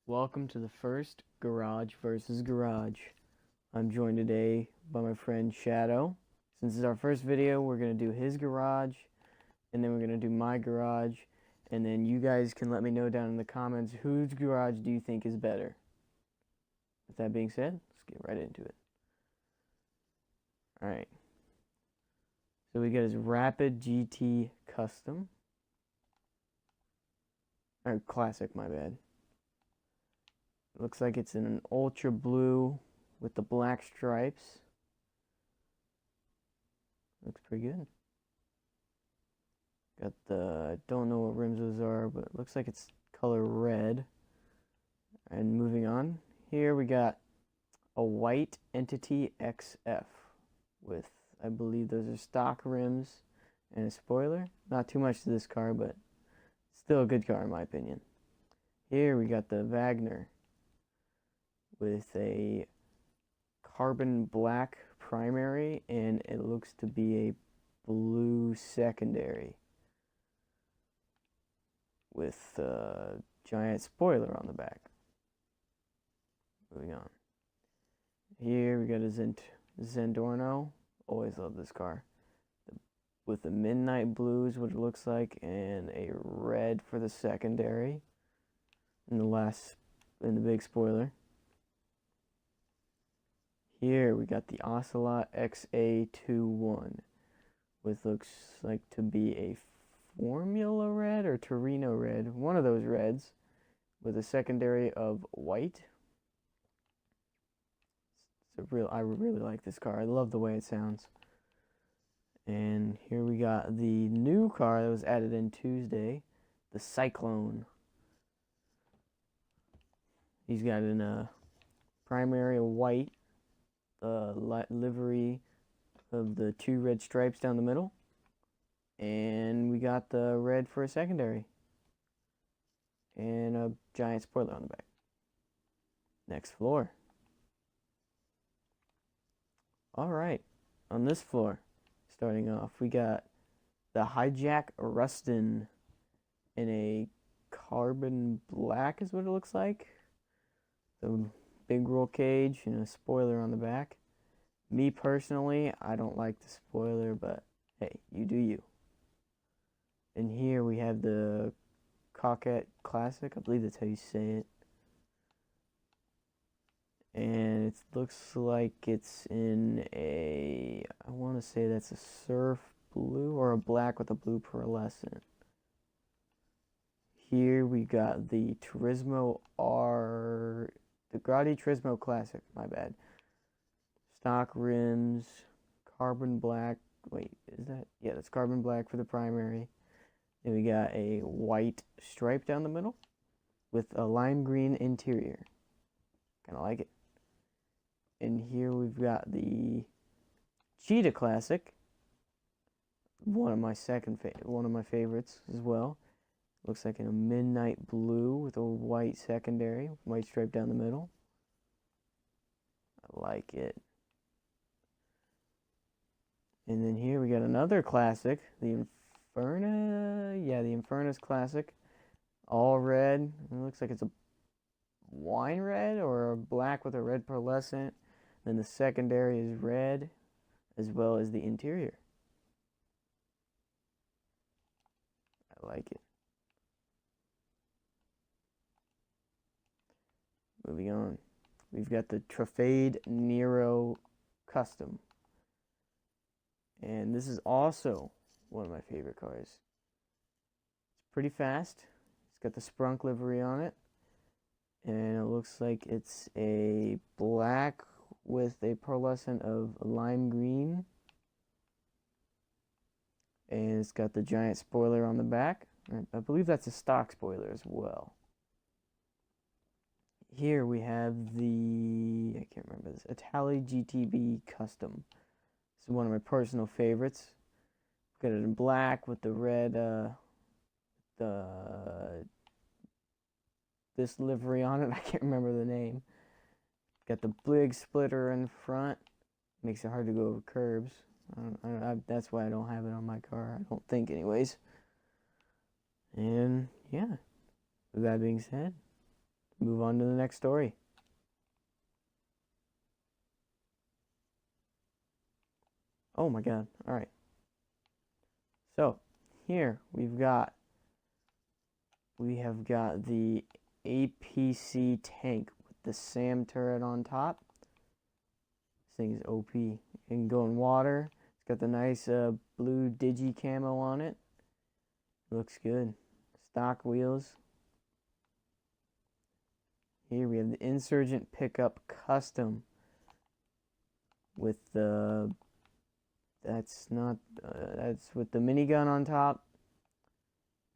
Welcome to the first Garage versus Garage. I'm joined today by my friend Shadow. Since it's our first video, we're going to do his garage, and then we're going to do my garage, and then you guys can let me know down in the comments whose garage do you think is better. With that being said, let's get right into it. Alright. So we got his Rapid GT Custom. Or Classic, my bad. Looks like it's in an ultra blue with the black stripes. Looks pretty good. Got the, I don't know what rims those are, but it looks like it's color red. And moving on, here we got a white Entity XF with, I believe those are stock rims and a spoiler. Not too much to this car, but still a good car in my opinion. Here we got the Wagner with a carbon black primary, and it looks to be a blue secondary with a giant spoiler on the back. Moving on. Here we got a Zendorno. Always love this car. With the midnight blue is what it looks like, and a red for the secondary. And the big spoiler. Here we got the Ocelot XA21 with looks like to be a Formula Red or Torino Red, one of those reds, with a secondary of white. I really like this car. I love the way it sounds. And here we got the new car that was added in Tuesday, the Cyclone. He's got a primary white, livery of the two red stripes down the middle, and we got the red for a secondary and a giant spoiler on the back. Next floor. Alright, on this floor, starting off, we got the Hijack Rustin in a carbon black is what it looks like. The big roll cage and a spoiler on the back. Me personally, I don't like the spoiler, but hey, you do you. And here we have the Coquette Classic. I believe that's how you say it. And it looks like it's in a, I want to say that's a surf blue or a black with a blue pearlescent. Here we got the Turismo R, the Grotti Turismo Classic, my bad. Stock rims, carbon black. Wait, is that? Yeah, that's carbon black for the primary. Then we got a white stripe down the middle with a lime green interior. Kind of like it. And here we've got the Cheetah Classic. One of my favorites as well. Looks like in a midnight blue with a white secondary, white stripe down the middle. I like it. And then here we got another classic, the Inferna. Yeah, the Infernus Classic. All red. It looks like it's a wine red or a black with a red pearlescent. Then the secondary is red, as well as the interior. I like it. Moving on. We've got the Trafade Nero Custom. And this is also one of my favorite cars. It's pretty fast. It's got the Sprunk livery on it. And it looks like it's a black with a pearlescent of lime green. And it's got the giant spoiler on the back. I believe that's a stock spoiler as well. Here we have the, I can't remember this, Itali GTB Custom. This is one of my personal favorites. Got it in black with the red, this livery on it. I can't remember the name. Got the big splitter in front. Makes it hard to go over curbs. That's why I don't have it on my car. I don't think anyways. And yeah, with that being said, move on to the next story. Oh my god. All right. So, here we have got the APC tank with the SAM turret on top. This thing is OP. It can go in water. It's got the nice blue digi camo on it. Looks good. Stock wheels. Here we have the Insurgent Pickup Custom with the that's with the minigun on top,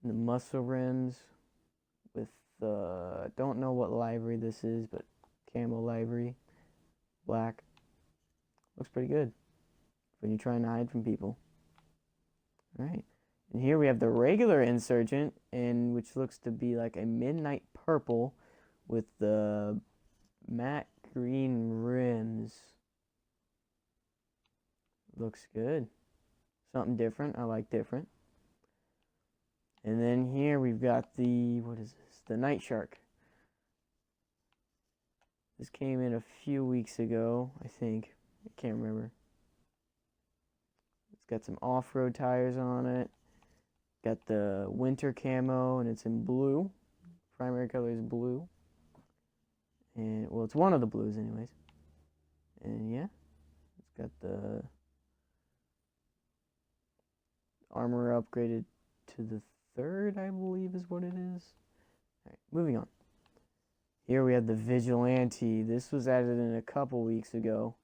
and the muscle rims with the don't know what livery this is, but camo livery, black. Looks pretty good when you're trying to hide from people. All right, and here we have the regular Insurgent, which looks to be like a midnight purple with the matte green rims. Looks good. Something different. I like different. And then here we've got the, what is this? The Night Shark. This came in a few weeks ago, I think. I can't remember. It's got some off-road tires on it. Got the winter camo, and it's in blue. Primary color is blue. And, well, it's one of the blues anyways. And yeah, it's got the armor upgraded to the 3rd, I believe is what it is. Alright, moving on. Here we have the Vigilante. This was added in a couple weeks ago.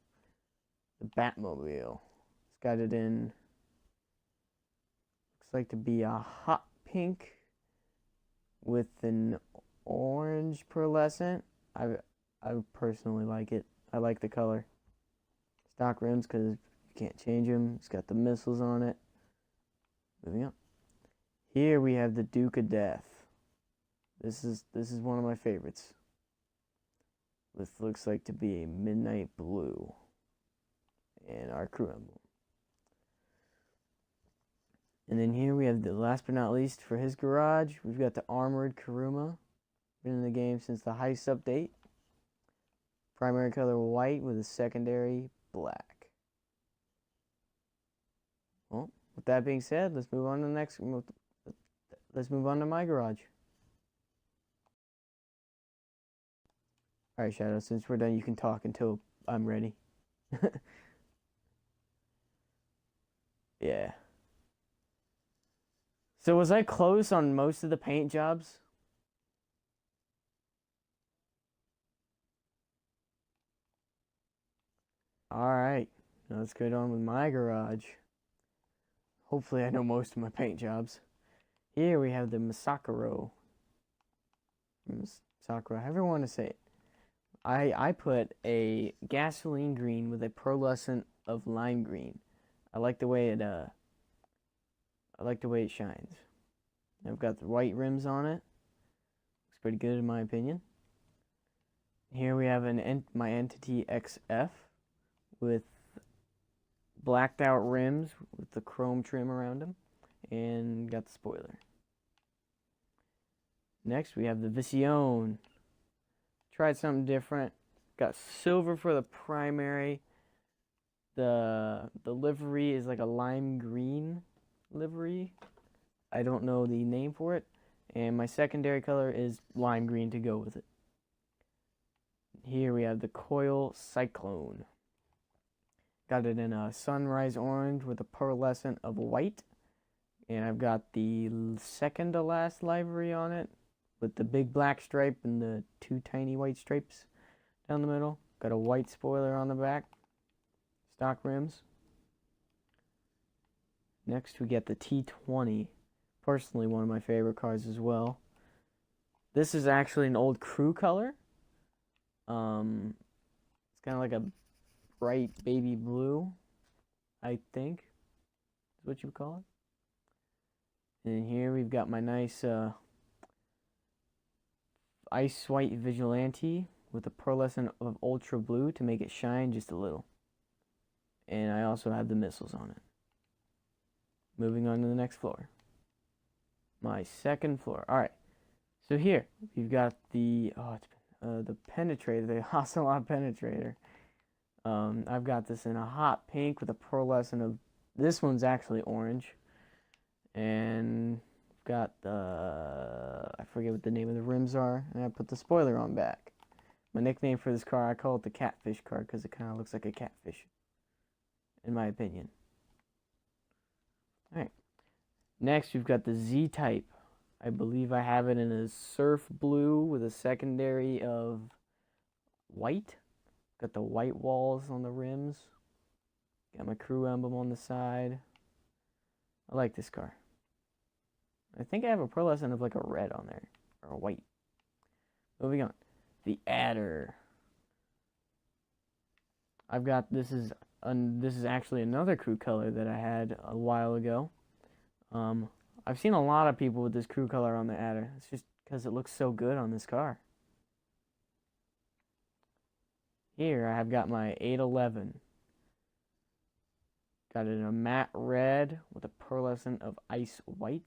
The Batmobile. It's got it in, looks like to be a hot pink with an orange pearlescent. I personally like it. I like the color. Stock rims because you can't change them. It's got the missiles on it. Moving on. Here we have the Duke of Death. This is one of my favorites. This looks like to be a midnight blue. And our crew emblem. And then here we have the last but not least for his garage. We've got the armored Kuruma. Been in the game since the Heist update. Primary color white with a secondary black. Well, with that being said, let's move on to the next. Let's move on to my garage. All right, Shadow. Since we're done, you can talk until I'm ready. Yeah. So was I close on most of the paint jobs? Alright, now let's get on with my garage. Hopefully I know most of my paint jobs. Here we have the Masakuro. Masakuro, however you want to say it. I put a gasoline green with a pearlescent of lime green. I like the way it shines. I've got the white rims on it. Looks pretty good in my opinion. Here we have my Entity XF with blacked out rims with the chrome trim around them, and got the spoiler. Next we have the Vision. Tried something different. Got silver for the primary. The livery is like a lime green livery. I don't know the name for it. And my secondary color is lime green to go with it. Here we have the Coil Cyclone. Got it in a sunrise orange with a pearlescent of white. And I've got the second to last livery on it with the big black stripe and the 2 tiny white stripes down the middle. Got a white spoiler on the back. Stock rims. Next we get the T20. Personally one of my favorite cars as well. This is actually an old crew color. It's kind of like a bright baby blue, I think is what you would call it. And here we've got my nice ice white Vigilante with a pearlescent of ultra blue to make it shine just a little. And I also have the missiles on it. Moving on to the next floor. My second floor. Alright. So here we've got the penetrator, the Ocelot penetrator. I've got this in a hot pink with a pearlescent of. This one's actually orange, and got the, I forget what the name of the rims are, and I put the spoiler on back. My nickname for this car, I call it the catfish car because it kind of looks like a catfish, in my opinion. All right. Next, we've got the Z-Type. I believe I have it in a surf blue with a secondary of white. Got the white walls on the rims. Got my crew emblem on the side. I like this car. I think I have a pearlescent of like a red on there, or a white. Moving on. The Adder. I've got, this is actually another crew color that I had a while ago. I've seen a lot of people with this crew color on the Adder. It's just because it looks so good on this car. Here I have got my 811. Got it in a matte red with a pearlescent of ice white.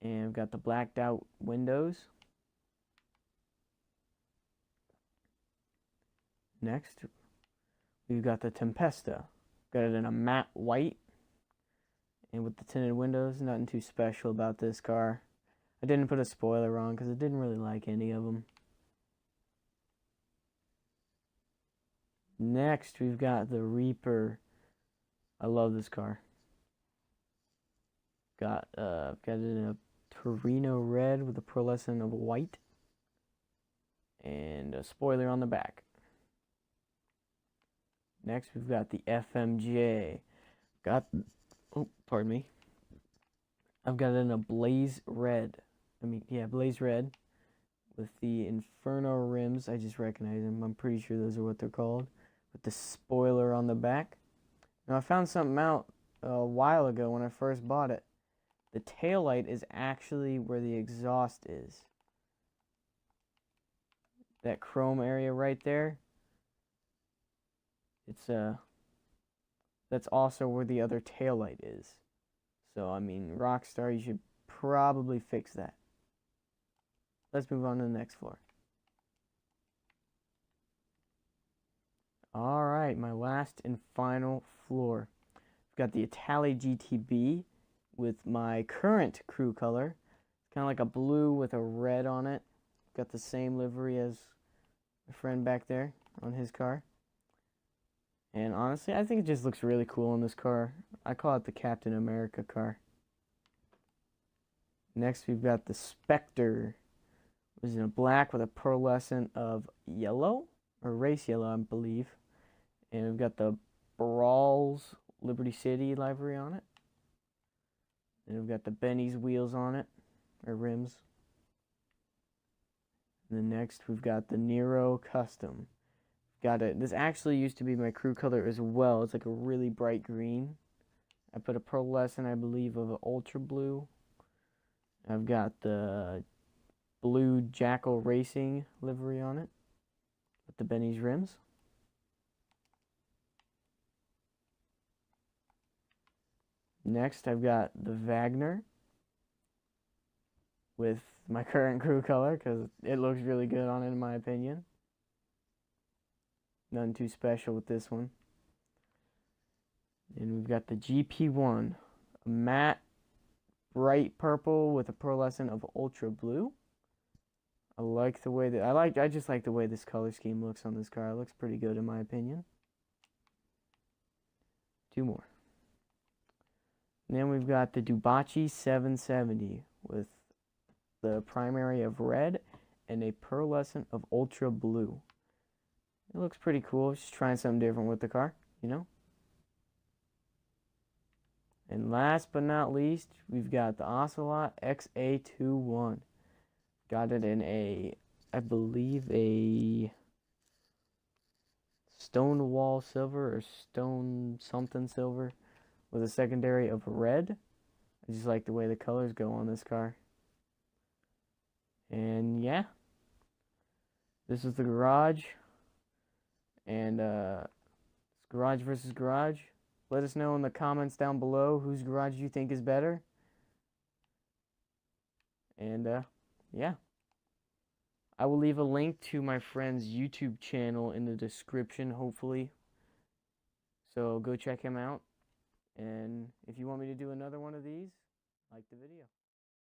And I've got the blacked out windows. Next, we've got the Tempesta. Got it in a matte white. And with the tinted windows, nothing too special about this car. I didn't put a spoiler on because I didn't really like any of them. Next, we've got the Reaper. I love this car. Got it in a Torino red with a pearlescent of white. And a spoiler on the back. Next, we've got the FMJ. Oh, pardon me. I've got it in a blaze red. Blaze red with the Inferno rims. I just recognize them. I'm pretty sure those are what they're called. With the spoiler on the back. Now, I found something out a while ago when I first bought it. The taillight is actually where the exhaust is. That chrome area right there. That's also where the other taillight is. So, I mean, Rockstar, you should probably fix that. Let's move on to the next floor. Alright, my last and final floor. I've got the Italy GTB with my current crew color. It's kind of like a blue with a red on it. Got the same livery as my friend back there on his car. And honestly, I think it just looks really cool in this car. I call it the Captain America car. Next, we've got the Spectre. It was in a black with a pearlescent of yellow, or race yellow, I believe. And we've got the Brawls Liberty City livery on it. And we've got the Benny's wheels on it, or rims. And then next, we've got the Nero Custom. Got it. This actually used to be my crew color as well. It's like a really bright green. I put a pearlescent, I believe, of an ultra blue. I've got the blue Jackal Racing livery on it with the Benny's rims. Next, I've got the Wagner with my current crew color because it looks really good on it in my opinion. Nothing too special with this one. And we've got the GP1, a matte bright purple with a pearlescent of ultra blue. I like the way that I just like the way this color scheme looks on this car. It looks pretty good in my opinion. Two more. And then we've got the Dubachi 770 with the primary of red and a pearlescent of ultra blue. It looks pretty cool. Just trying something different with the car, you know? And last but not least, we've got the Ocelot XA21. Got it in a, I believe, a Stonewall silver or stone something silver with a secondary of red. I just like the way the colors go on this car. And yeah, this is the garage. And it's garage versus garage. Let us know in the comments down below whose garage you think is better. And yeah. I will leave a link to my friend's YouTube channel in the description, hopefully. So go check him out. And if you want me to do another one of these, like the video.